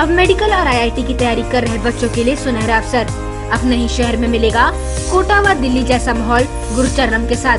अब मेडिकल और आईआईटी की तैयारी कर रहे बच्चों के लिए सुनहरा अवसर। अपने ही शहर में मिलेगा कोटा व दिल्ली जैसा माहौल गुरुचरणम के साथ।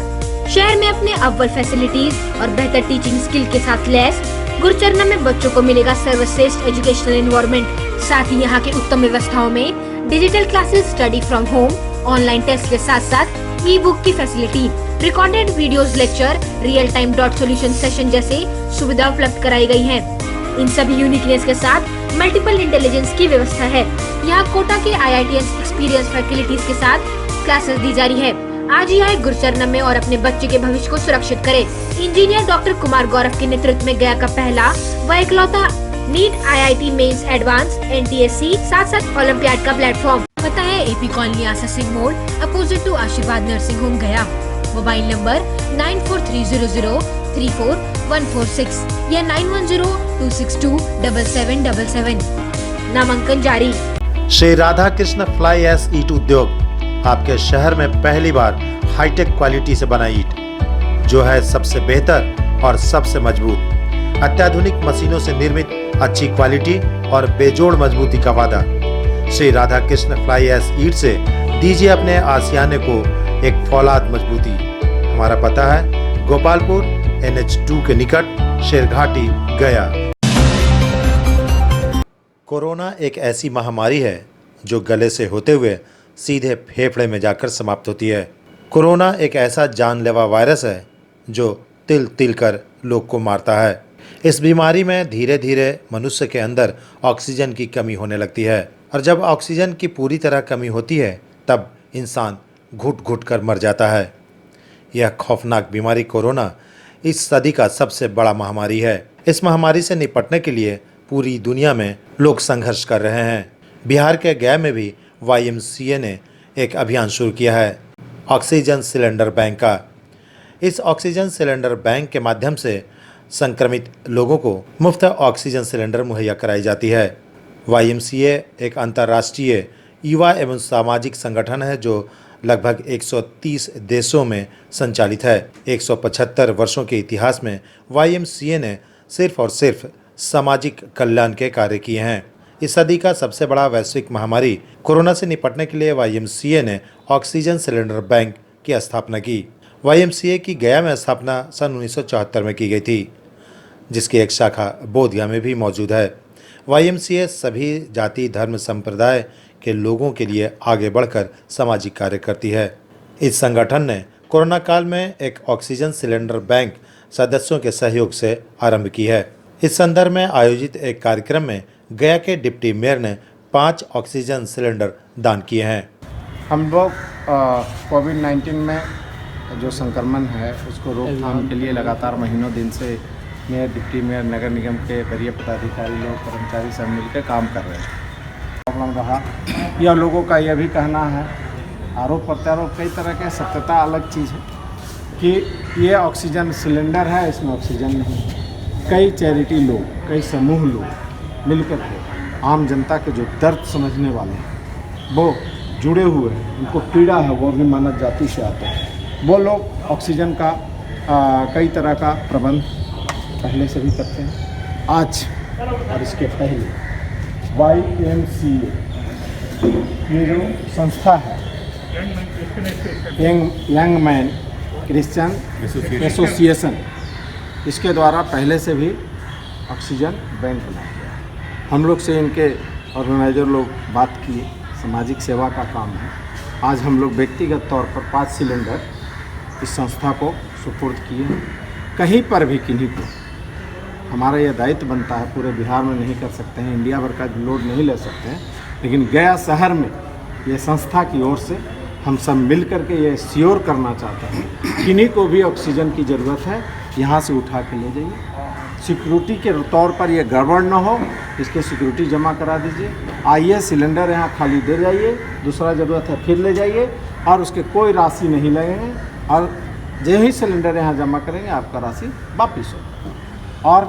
शहर में अपने अव्वल फैसिलिटीज और बेहतर टीचिंग स्किल के साथ लैस गुरुचरणम में बच्चों को मिलेगा सर्वश्रेष्ठ एजुकेशनल एनवायरनमेंट। साथ ही यहाँ की उत्तम व्यवस्थाओं में digital classes, study from home, online test के साथ साथ ई बुक की facility, recorded videos, lecture, real time doubt solution session जैसे सुविधा उपलब्ध कराई गई है। इन सभी यूनिकनेस के साथ मल्टीपल इंटेलिजेंस की व्यवस्था है। यहाँ कोटा के IITians एक्सपीरियंस फैकल्टीज के साथ क्लासेस दी जा रही है। आज ही आए गुरुचरणम में और अपने बच्चे के भविष्य को सुरक्षित करें। इंजीनियर डॉक्टर कुमार गौरव के नेतृत्व में गया का पहला व इकलौता NEET IIT mains advance NTSC साथ ओलंपियाड का प्लेटफॉर्म। पता है AP कॉलोनी, आशा सिंह मोड़, opposite to Ashirwad nursing home, Gaya. Mobile number 9430034146 या 9102627777। नामांकन जारी। श्री राधा कृष्ण फ्लाई ऐश ईट उद्योग आपके शहर में पहली बार हाईटेक क्वालिटी से बना ईट, जो है सबसे बेहतर और सबसे मजबूत, अत्याधुनिक मशीनों से निर्मित, अच्छी क्वालिटी और बेजोड़ मजबूती का वादा। श्री राधा कृष्ण फ्लाई ऐश ईट से दीजिए अपने आशियाने को एक फौलाद मजबूती। हमारा पता है गोपालपुर NH2 के निकट, शेरघाटी, गया। कोरोना एक ऐसी महामारी है जो गले से होते हुए सीधे फेफड़े में जाकर समाप्त होती है। कोरोना एक ऐसा जानलेवा वायरस है जो तिल तिल कर लोग को मारता है। इस बीमारी में धीरे धीरे मनुष्य के अंदर ऑक्सीजन की कमी होने लगती है और जब ऑक्सीजन की पूरी तरह कमी होती है तब इंसान घुट घुट कर मर जाता है। यह खौफनाक बीमारी कोरोना इस सदी का सबसे बड़ा महामारी है। इस महामारी से निपटने के लिए पूरी दुनिया में लोग संघर्ष कर रहे हैं। बिहार के गया में भी YMCA ने एक अभियान शुरू किया है, ऑक्सीजन सिलेंडर बैंक का। इस ऑक्सीजन सिलेंडर बैंक के माध्यम से संक्रमित लोगों को मुफ्त ऑक्सीजन सिलेंडर मुहैया कराई जाती है। YMCA एक अंतर्राष्ट्रीय युवा एवं सामाजिक संगठन है जो लगभग 130 देशों में संचालित है। 175 वर्षों के इतिहास में YMCA ने सिर्फ और सिर्फ सामाजिक कल्याण के कार्य किए हैं। इस सदी का सबसे बड़ा वैश्विक महामारी कोरोना से निपटने के लिए YMCA ने ऑक्सीजन सिलेंडर बैंक की स्थापना की। YMCA की गया में स्थापना सन 1974 में की गई थी, जिसकी एक शाखा बोधगया में भी मौजूद है। YMCA सभी जाति, धर्म, संप्रदाय के लोगों के लिए आगे बढ़कर सामाजिक कार्य करती है। इस संगठन ने कोरोना काल में एक ऑक्सीजन सिलेंडर बैंक सदस्यों के सहयोग से आरंभ की है। इस संदर्भ में आयोजित एक कार्यक्रम में गया के डिप्टी मेयर ने 5 ऑक्सीजन सिलेंडर दान किए हैं। हम लोग कोविड-19 में जो संक्रमण है उसको रोकथाम के लिए लगातार महीनों दिन से मेयर, डिप्टी मेयर, नगर निगम के वरीय पदाधिकारी लोग, कर्मचारी सब मिलकर काम कर रहे हैं। प्रॉब्लम रहा यह लोगों का यह भी कहना है, आरोप प्रत्यारोप कई तरह के, सत्यता अलग चीज़ है, कि ये ऑक्सीजन सिलेंडर है, इसमें ऑक्सीजन नहीं। कई चैरिटी लोग, कई समूह लोग मिलकर के आम जनता के जो दर्द समझने वाले हैं, वो जुड़े हुए हैं, उनको पीड़ा है, वो भी मानव जाति से आते हैं, वो लोग ऑक्सीजन का कई तरह का प्रबंध पहले से भी करते हैं। आज और इसके पहले YMCA ये जो संस्था है, यंग मैन क्रिश्चियन एसोसिएशन, इसके द्वारा पहले से भी ऑक्सीजन बैंक बनाया गया। हम लोग से इनके ऑर्गेनाइजर लोग बात किए, सामाजिक सेवा का काम है। आज हम लोग व्यक्तिगत तौर पर 5 सिलेंडर इस संस्था को सुपुर्द किए हैं। कहीं पर भी किन्हीं को हमारा यह दायित्व बनता है, पूरे बिहार में नहीं कर सकते हैं, इंडिया भर का लोड नहीं ले सकते हैं, लेकिन गया शहर में ये संस्था की ओर से हम सब मिल कर के ये श्योर करना चाहते हैं, किन्हीं को भी ऑक्सीजन की ज़रूरत है, यहाँ से उठा के ले जाइए। सिक्योरिटी के तौर पर ये गड़बड़ ना हो, इसके सिक्योरिटी जमा करा दीजिए। आइए, सिलेंडर यहाँ खाली दे जाइए, दूसरा ज़रूरत है फिर ले जाइए, और उसके कोई राशि नहीं लगेंगे, और जो ही सिलेंडर यहाँ जमा करेंगे आपका राशि वापिस होगा। और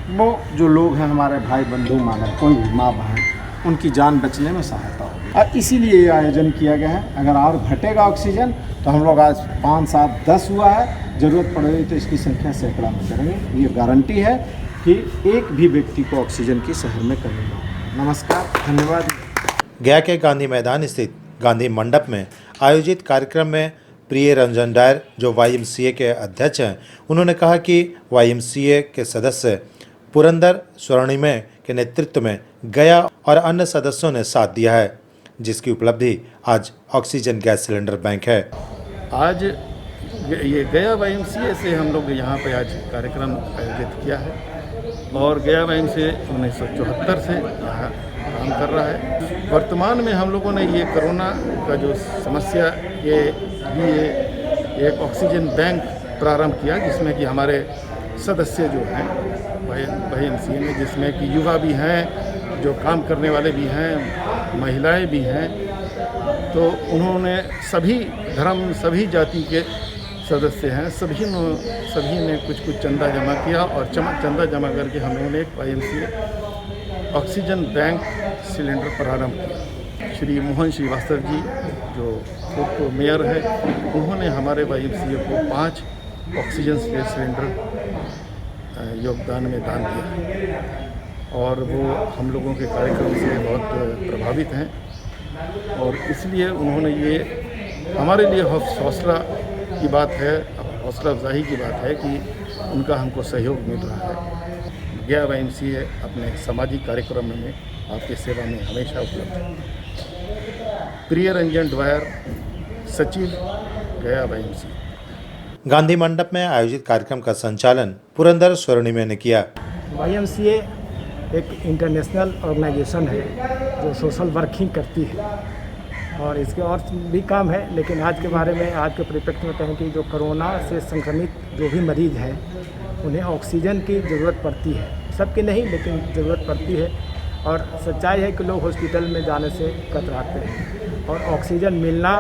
वो जो लोग हैं हमारे भाई बंधु मानव, कोई भी माँ बहन, उनकी जान बचने में सहायता होगी। और इसीलिए ये आयोजन किया गया है। अगर और घटेगा ऑक्सीजन तो हम लोग आज 5, 7, 10 हुआ है, ज़रूरत पड़ेगी तो इसकी संख्या सैकड़ा में करेंगे। ये गारंटी है कि एक भी व्यक्ति को ऑक्सीजन की शहर में कमी ना हो। नमस्कार, धन्यवाद। गया के गांधी मैदान स्थित गांधी मंडप में आयोजित कार्यक्रम में प्रिय रंजन डायर, जो YMCA के अध्यक्ष हैं, उन्होंने कहा कि YMCA के सदस्य पुरंदर स्वर्णिमय के नेतृत्व में गया और अन्य सदस्यों ने साथ दिया है, जिसकी उपलब्धि आज ऑक्सीजन गैस सिलेंडर बैंक है। आज ये गया YMCA से हम लोग यहाँ पे आज कार्यक्रम आयोजित किया है और गया YMCA 1974 से यहाँ काम कर रहा है। वर्तमान में हम लोगों ने ये कोरोना का जो समस्या के लिए एक ऑक्सीजन बैंक प्रारंभ किया, जिसमें कि हमारे सदस्य जो हैं YMCA में, जिसमें कि युवा भी हैं, जो काम करने वाले भी हैं, महिलाएं भी हैं, तो उन्होंने सभी धर्म सभी जाति के सदस्य हैं, सभी ने कुछ चंदा जमा किया और चंदा जमा करके हम लोगों ने एक YMCA ऑक्सीजन बैंक सिलेंडर प्रारंभ किया। श्री मोहन श्रीवास्तव जी जो पूर्व मेयर है, उन्होंने हमारे YMCA को 5 ऑक्सीजन सिलेंडर योगदान में दान दिया और वो हम लोगों के कार्यक्रम से बहुत प्रभावित हैं और इसलिए उन्होंने ये हमारे लिए हौसला की बात है, हौसला अफजाई की बात है कि उनका हमको सहयोग मिल रहा है। गया YMCA अपने सामाजिक कार्यक्रम में आपकी सेवा में हमेशा उपलब्ध है। प्रिय रंजन ड्वायर, सचिव, गया YMCA। गांधी मंडप में आयोजित कार्यक्रम का संचालन पुरंदर स्वर्णिमय ने किया। YMCA एक इंटरनेशनल ऑर्गेनाइजेशन है जो सोशल वर्किंग करती है और इसके और भी काम है, लेकिन आज के बारे में, आज के परिप्रेक्ष्य में कहें कि जो कोरोना से संक्रमित जो भी मरीज़ हैं उन्हें ऑक्सीजन की ज़रूरत पड़ती है। सबके नहीं, लेकिन ज़रूरत पड़ती है और सच्चाई है कि लोग हॉस्पिटल में जाने से कतराते हैं और ऑक्सीजन मिलना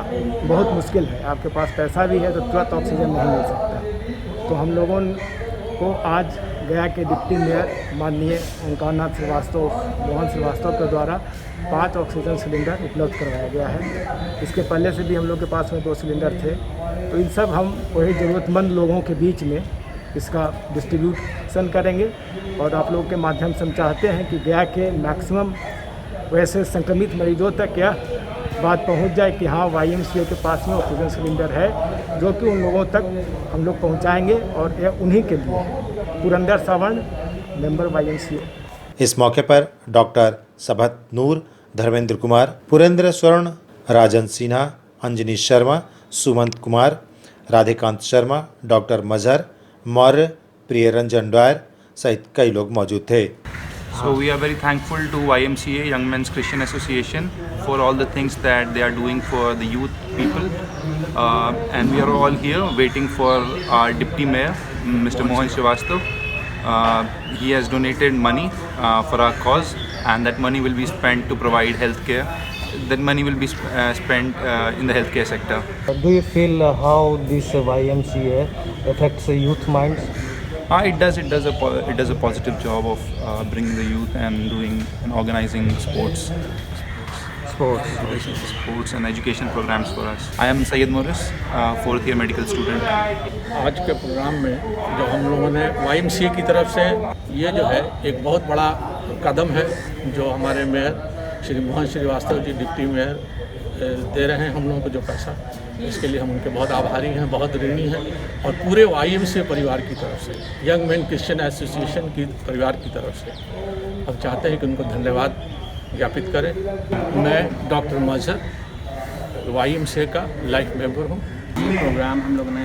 बहुत मुश्किल है। आपके पास पैसा भी है तो तुरंत ऑक्सीजन नहीं मिल सकता। तो हम लोगों को आज गया के डिप्टी मेयर माननीय ओंकारनाथ श्रीवास्तव, मोहन श्रीवास्तव के द्वारा 5 ऑक्सीजन सिलेंडर उपलब्ध करवाया गया है। इसके पहले से भी हम लोग के पास में 2 सिलेंडर थे, तो इन सब हम वही ज़रूरतमंद लोगों के बीच में इसका डिस्ट्रीब्यूशन करेंगे और आप लोगों के माध्यम से हम चाहते हैं कि गया के मैक्सिमम वैसे संक्रमित मरीजों तक यह बात पहुंच जाए कि हाँ, YMCA के पास में ऑक्सीजन सिलेंडर है, जो कि उन लोगों तक हम लोग पहुंचाएंगे और यह उन्हीं के लिए है। Purandar Savarn, member YMCA। इस मौके पर डॉक्टर सबत नूर, धर्मेंद्र कुमार, पुरेंद्र स्वर्ण, राजन सिन्हा, अंजनी शर्मा, सुमंत कुमार, राधेकांत शर्मा, डॉक्टर मजहर मौर्य, प्रिय रंजन डायर सहित कई लोग मौजूद थे। So we are very thankful to YMCA, Young Men's Christian Association, for all the things that they are doing for the youth people. And we are all here waiting for our Deputy Mayor, Mr. Mohan Srivastav. He has donated money for our cause, and that money will be spent to provide healthcare. That money will be spent in the healthcare sector. Do you feel how this YMCA affects youth minds? It does a positive job of bringing the youth and doing and organizing sports and education programs for us. I am Syed Morris, 4th year medical student. आज के programme में जो हम लोगों ने YMCA की तरफ से ये जो है एक बहुत बड़ा कदम है, जो हमारे mayor Shri Mohan Srivastava ji deputy mayor दे रहे हैं हम लोगों को जो पैसा, इसके लिए हम उनके बहुत आभारी हैं, बहुत ऋणी हैं। और पूरे YMCA परिवार की तरफ से, यंग मैन क्रिश्चियन एसोसिएशन की परिवार की तरफ से हम चाहते हैं कि उनको धन्यवाद ज्ञापित करें। मैं डॉक्टर मजहर YMCA का लाइफ मेंबर हूँ। ये प्रोग्राम हम लोगों ने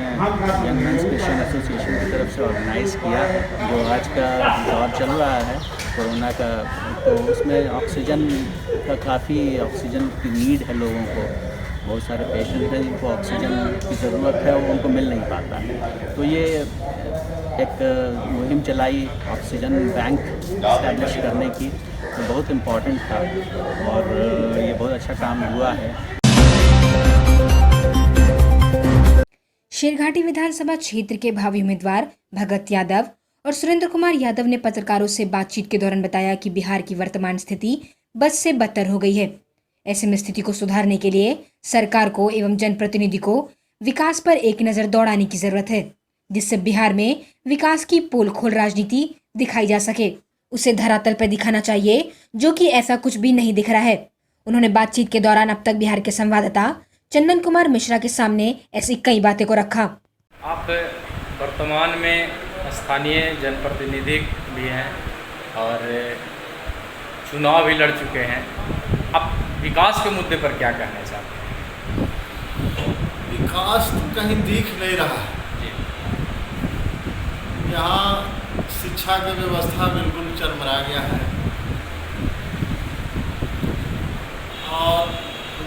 यंग मेंस क्रिश्चियन एसोसिएशन की तरफ से ऑर्गेनाइज़ किया है। जो आज का दौर चल रहा है कोरोना का, तो उसमें ऑक्सीजन का काफ़ी ऑक्सीजन की नीड है लोगों को। बहुत सारे पेशेंट हैं जिनको ऑक्सीजन की ज़रूरत है, वो उनको मिल नहीं पाता है। तो ये एक मुहिम चलाई ऑक्सीजन बैंक इस्टेब्लिश करने की, तो बहुत इम्पोर्टेंट था और ये बहुत अच्छा काम हुआ है। शेरघाटी विधानसभा क्षेत्र के भावी उम्मीदवार भगत यादव और सुरेंद्र कुमार यादव ने पत्रकारों से बातचीत के दौरान बताया कि बिहार की वर्तमान स्थिति बद से बदतर हो गई है। ऐसे में स्थिति को सुधारने के लिए सरकार को एवं जनप्रतिनिधि को विकास पर एक नज़र दौड़ाने की जरूरत है, जिससे बिहार में विकास की पोल खोल राजनीति दिखाई जा सके। उसे धरातल पर दिखाना चाहिए, जो कि ऐसा कुछ भी नहीं दिख रहा है। उन्होंने बातचीत के दौरान अब तक बिहार के संवाददाता चंदन कुमार मिश्रा के सामने ऐसी कई बातें को रखा। आप वर्तमान में स्थानीय जनप्रतिनिधि भी हैं और चुनाव भी लड़ चुके हैं। आप विकास के मुद्दे पर क्या कहना चाहते हैं? विकास तो कहीं दिख नहीं रहा है। यहाँ शिक्षा की व्यवस्था बिल्कुल चरमरा गया है और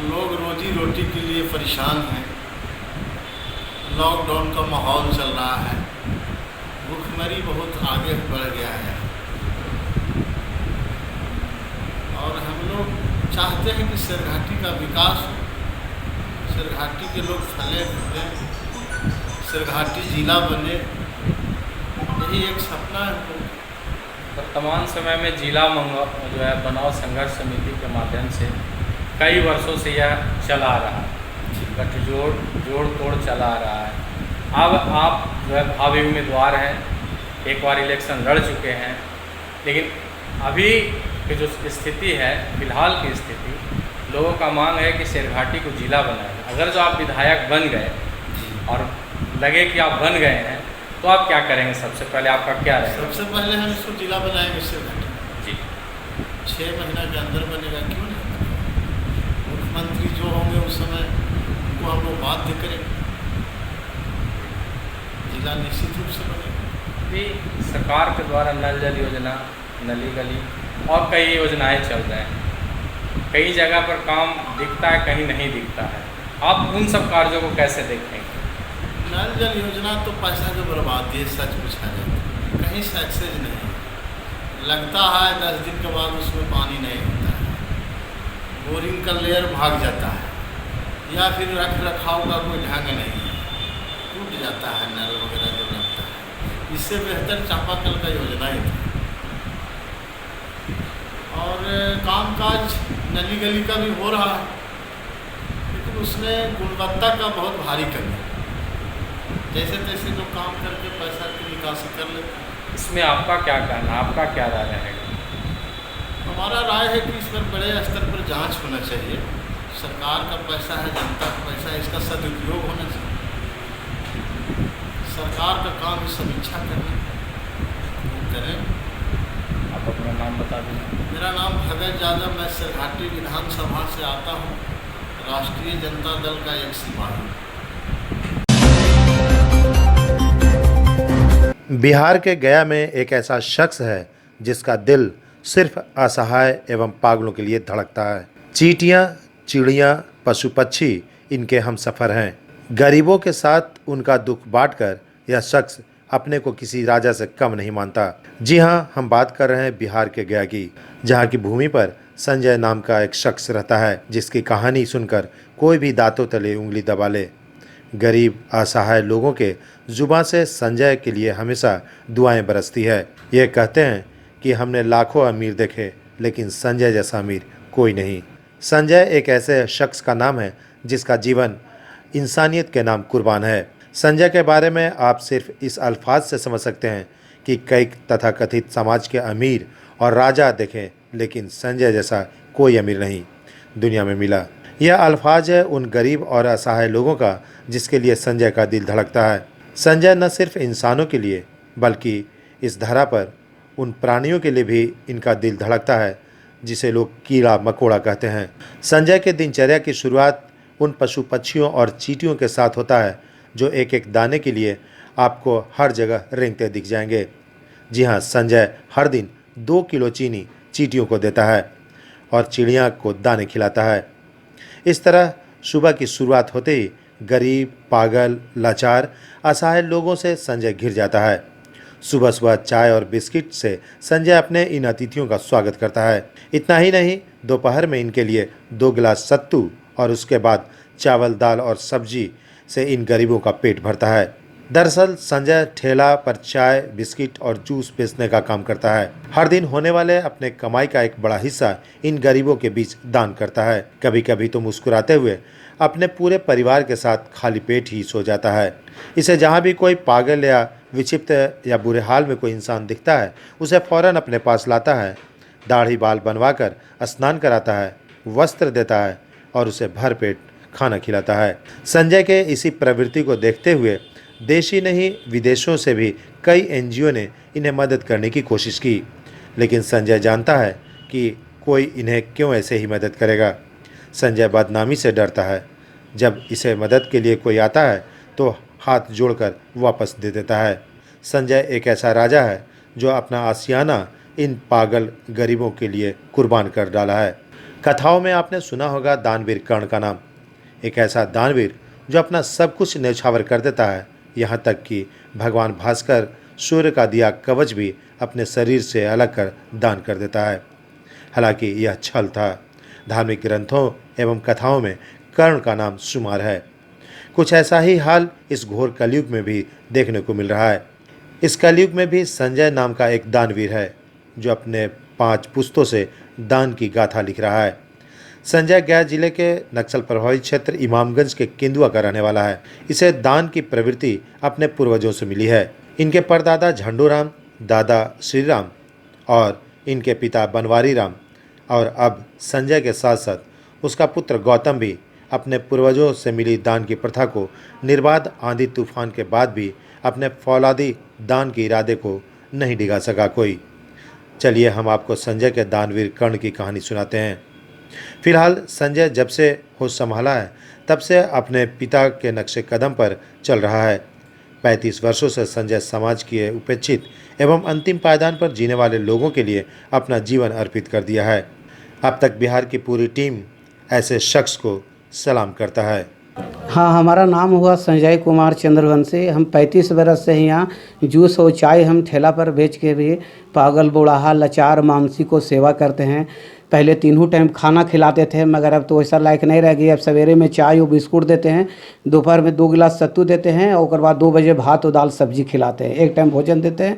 लोग रोजी रोटी के लिए परेशान हैं। लॉकडाउन का माहौल चल रहा है, भूखमरी बहुत आगे बढ़ गया है और हम लोग चाहते हैं कि सिरघाटी का विकास हो, सिरघाटी के लोग फले फूले, सिरघाटी जिला बने, यही एक सपना है। वर्तमान समय में जिला जो है बनाव संघर्ष समिति के माध्यम से कई वर्षों से यह चला आ रहा है, गठजोड़ जोड़ तोड़ चला आ रहा है। अब आप जो है भावी उम्मीदवार हैं, एक बार इलेक्शन लड़ चुके हैं, लेकिन अभी की जो स्थिति है, फिलहाल की स्थिति, लोगों का मांग है कि सिरघाटी को जिला बनाए। अगर जो आप विधायक बन गए और लगे कि आप बन गए हैं तो आप क्या करेंगे? सबसे पहले आपका क्या रहेगा? सबसे पहले हम इसको जिला बनाएंगे सिरघाटी जी। 6 महीना के अंदर बनेगा, क्यों नहीं? मुख्यमंत्री जो होंगे उस समय उनको हम लोग बाध्य करेंगे, जिला निश्चित रूप से बनेगा। अभी सरकार के द्वारा नल जल योजना, नली गली और कई योजनाएं चल रहे हैं। कई जगह पर काम दिखता है, कहीं नहीं दिखता है। आप उन सब कार्यों को कैसे देखेंगे? नल जल योजना तो पैसा की बर्बादी है, सच पूछा जाए तो कहीं सक्सेस नहीं है। लगता है 10 दिन के बाद उसमें पानी नहीं होता है, बोरिंग का लेयर भाग जाता है या फिर रख रखाव का कोई ढंग नहीं है, टूट जाता है नल वगैरह जो लगता है। इससे बेहतर चापाकल का योजना ही था। और कामकाज नली गली का भी हो रहा है, लेकिन उसमें गुणवत्ता का बहुत भारी कमी है। जैसे तैसे लोग काम करके पैसा की निकासी कर लेते हैं। इसमें आपका क्या कहना, आपका क्या राय रहेगा? हमारा राय है कि इस पर बड़े स्तर पर जांच होना चाहिए। सरकार का पैसा है, जनता का पैसा है, इसका सदुपयोग होना चाहिए। सरकार का काम है समीक्षा करना, करें। आप अपना नाम बता दें। मेरा नाम भगत यादव, मैं सिरघाटी विधानसभा से आता हूँ, राष्ट्रीय जनता दल का एक सिपाही। बिहार के गया में एक ऐसा शख्स है जिसका दिल सिर्फ असहाय एवं पागलों के लिए धड़कता है। चींटियाँ, चिड़ियाँ, पशु पक्षी इनके हम सफ़र हैं। गरीबों के साथ उनका दुख बांटकर यह शख्स अपने को किसी राजा से कम नहीं मानता। जी हाँ, हम बात कर रहे हैं बिहार के गया की, जहाँ की भूमि पर संजय नाम का एक शख्स रहता है, जिसकी कहानी सुनकर कोई भी दांतों तले उंगली दबा ले। गरीब असहाय लोगों के जुबान से संजय के लिए हमेशा दुआएं बरसती है। ये कहते हैं कि हमने लाखों अमीर देखे, लेकिन संजय जैसा अमीर कोई नहीं। संजय एक ऐसे शख्स का नाम है जिसका जीवन इंसानियत के नाम कुर्बान है। संजय के बारे में आप सिर्फ इस अल्फाज से समझ सकते हैं कि कई तथाकथित समाज के अमीर और राजा देखें, लेकिन संजय जैसा कोई अमीर नहीं दुनिया में मिला। यह अल्फाज है उन गरीब और असहाय लोगों का जिसके लिए संजय का दिल धड़कता है। संजय न सिर्फ इंसानों के लिए बल्कि इस धरा पर उन प्राणियों के लिए भी इनका दिल धड़कता है जिसे लोग कीड़ा मकोड़ा कहते हैं। संजय के दिनचर्या की शुरुआत उन पशु पक्षियों और चींटियों के साथ होता है जो एक एक दाने के लिए आपको हर जगह रेंगते दिख जाएंगे। जी हाँ, संजय हर दिन 2 किलो चीनी चींटियों को देता है और चिड़िया को दाने खिलाता है। इस तरह सुबह की शुरुआत होते ही गरीब, पागल, लाचार, असहाय लोगों से संजय घिर जाता है। सुबह सुबह चाय और बिस्किट से संजय अपने इन अतिथियों का स्वागत करता है। इतना ही नहीं, दोपहर में इनके लिए 2 गिलास सत्तू और उसके बाद चावल, दाल और सब्जी से इन गरीबों का पेट भरता है। दरअसल संजय ठेला पर चाय, बिस्किट और जूस बेचने का काम करता है। हर दिन होने वाले अपने कमाई का एक बड़ा हिस्सा इन गरीबों के बीच दान करता है। कभी कभी तो मुस्कुराते हुए अपने पूरे परिवार के साथ खाली पेट ही सो जाता है। इसे जहाँ भी कोई पागल या विक्षिप्त या बुरे हाल में कोई इंसान दिखता है उसे फौरन अपने पास लाता है, दाढ़ी बाल बनवाकर स्नान कराता है, वस्त्र देता है और उसे भरपेट खाना खिलाता है। संजय के इसी प्रवृत्ति को देखते हुए देश ही नहीं विदेशों से भी कई एनजीओ ने इन्हें मदद करने की कोशिश की, लेकिन संजय जानता है कि कोई इन्हें क्यों ऐसे ही मदद करेगा। संजय बदनामी से डरता है। जब इसे मदद के लिए कोई आता है तो हाथ जोड़कर वापस दे देता है। संजय एक ऐसा राजा है जो अपना आशियाना इन पागल गरीबों के लिए कुर्बान कर डाला है। कथाओं में आपने सुना होगा दानवीर कर्ण का नाम। एक ऐसा दानवीर जो अपना सब कुछ न्यौछावर कर देता है, यहाँ तक कि भगवान भास्कर सूर्य का दिया कवच भी अपने शरीर से अलग कर दान कर देता है। हालांकि यह छल था। धार्मिक ग्रंथों एवं कथाओं में कर्ण का नाम शुमार है। कुछ ऐसा ही हाल इस घोर कलयुग में भी देखने को मिल रहा है। इस कलयुग में भी संजय नाम का एक दानवीर है जो अपने 5 पुस्तों से दान की गाथा लिख रहा है। संजय गया जिले के नक्सल प्रभावित क्षेत्र इमामगंज के केंदुआ का रहने वाला है। इसे दान की प्रवृत्ति अपने पूर्वजों से मिली है। इनके परदादा झंडूराम, दादा श्रीराम और इनके पिता बनवारी राम और अब संजय के साथ साथ उसका पुत्र गौतम भी अपने पूर्वजों से मिली दान की प्रथा को निर्बाध आंधी तूफान के बाद भी अपने फौलादी दान के इरादे को नहीं डिगा सका कोई। चलिए हम आपको संजय के दानवीर कर्ण की कहानी सुनाते हैं। फिलहाल संजय जब से होश संभाला है तब से अपने पिता के नक्शे कदम पर चल रहा है। 35 वर्षों से संजय समाज के उपेक्षित एवं अंतिम पायदान पर जीने वाले लोगों के लिए अपना जीवन अर्पित कर दिया है। अब तक बिहार की पूरी टीम ऐसे शख्स को सलाम करता है। हाँ, हमारा नाम हुआ संजय कुमार चंद्रवंशी। हम 35 बरस से यहाँ जूस और चाय हम ठेला पर बेच के भी पागल बुढ़ाहा लाचार मानसी को सेवा करते हैं। पहले 3 टाइम खाना खिलाते थे, मगर अब तो ऐसा लायक नहीं रह गई। अब सवेरे में चाय और बिस्कुट देते हैं, दोपहर में 2 गिलास सत्तू देते हैं और बाद 2 बजे भात और दाल सब्जी खिलाते हैं। 1 टाइम भोजन देते हैं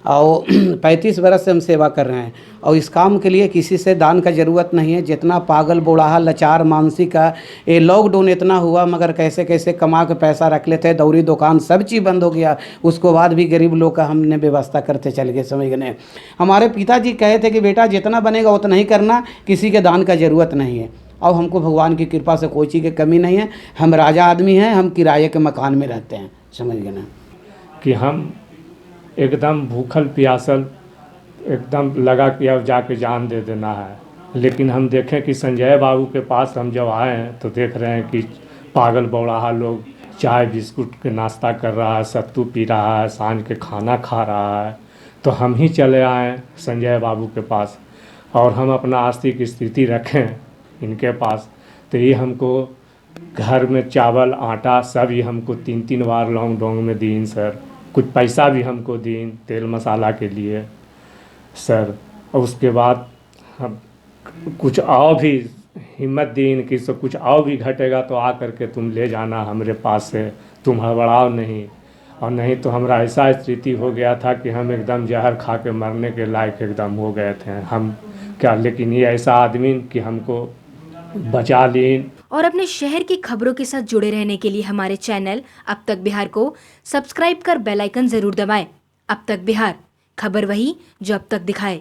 और 35 बरस से हम सेवा कर रहे हैं और इस काम के लिए किसी से दान का ज़रूरत नहीं है। जितना पागल बुढ़ाहा लाचार मानसी का ये लॉकडाउन इतना हुआ, मगर कैसे कैसे कमा के पैसा रख लेते, दौरी दुकान सब चीज़ बंद हो गया। उसको बाद भी गरीब लोग का हमने व्यवस्था करते चल गए। समझ गए। हमारे पिताजी कहे थे कि बेटा जितना बनेगा उतना ही करना, किसी के दान का ज़रूरत नहीं है। और हमको भगवान की कृपा से कोई चीज़ की कमी नहीं है। हम राजा आदमी हैं, हम किराए के मकान में रहते हैं। समझ गए ना कि हम एकदम भूखल प्यासल एकदम लगा कि अब जाके जान दे देना है। लेकिन हम देखें कि संजय बाबू के पास हम जब आए हैं तो देख रहे हैं कि पागल बौड़ाहा लोग चाय बिस्कुट के नाश्ता कर रहा है, सत्तू पी रहा है, सांझ के खाना खा रहा है। तो हम ही चले आए संजय बाबू के पास और हम अपना आर्थिक स्थिति रखें इनके पास। तो ये हमको घर में चावल आटा सब ये हमको 3-3 बार लॉकडाउन में दीन सर। कुछ पैसा भी हमको दीन तेल मसाला के लिए सर। और उसके बाद हम कुछ और भी हिम्मत दीन कि सब कुछ और भी घटेगा तो आ करके तुम ले जाना हमरे पास से, तुम हड़बड़ाओ नहीं। और नहीं तो हमारा ऐसा स्थिति हो गया था कि हम एकदम जहर खा के मरने के लायक एकदम हो गए थे हम क्या। लेकिन ये ऐसा आदमी कि हमको बचा ली। और अपने शहर की खबरों के साथ जुड़े रहने के लिए हमारे चैनल अब तक बिहार को सब्सक्राइब कर बेल आइकन जरूर दबाएं। अब तक बिहार, खबर वही जो अब तक दिखाए।